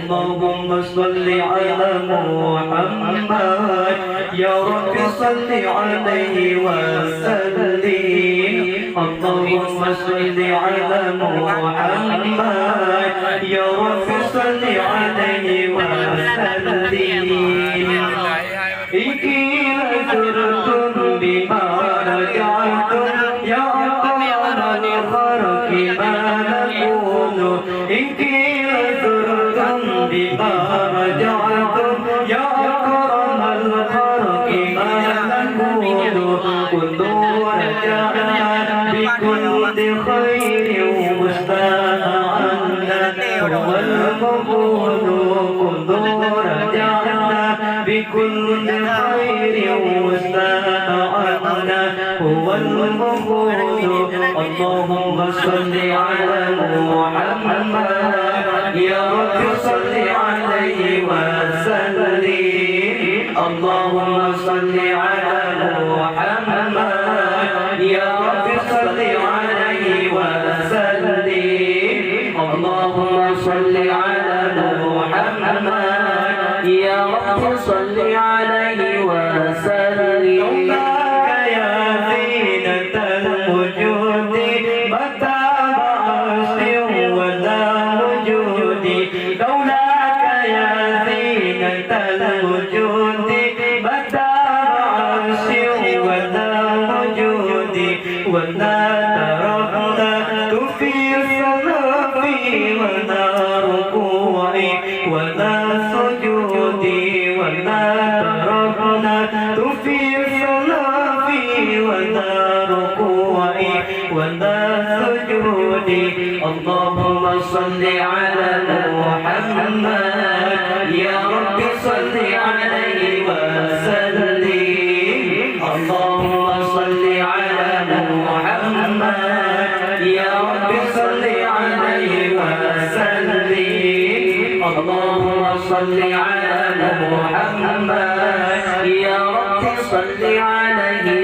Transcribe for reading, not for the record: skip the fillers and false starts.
اللهم صل على محمد يا رب صل عليه وسلم اللهم صل على محمد يا رب صل عليه وسلم إكرمتم بما رجعتم يا أكرم الخلق ما نقول بما رجعتم يا أكرم الخلق ما نقول كل رجعنا بكل خير مستعنا هو المقبول كل رجعنا بكل خير مستعنا هو المقبول اللهم صل على محمد يا رب صل عليه وسلم اللهم صل على محمد يا رب صل عليه وسلم اللهم صل على محمد يا رب صل عليه وسلم يا زينة الوجود متى لولاك يا زينة الوجود متى عرش وذا وجود وذا تركنا في صلافي وذا ركوعي وذا سجودي وذا تركنا في صلافي وذا ركوعي وذا سجودي اللهم صل على محمد يا رب صل عليه وسلم اللهم صل على محمد يا رب صل عليه وسلم اللهم صل على محمد يا رب صل عليه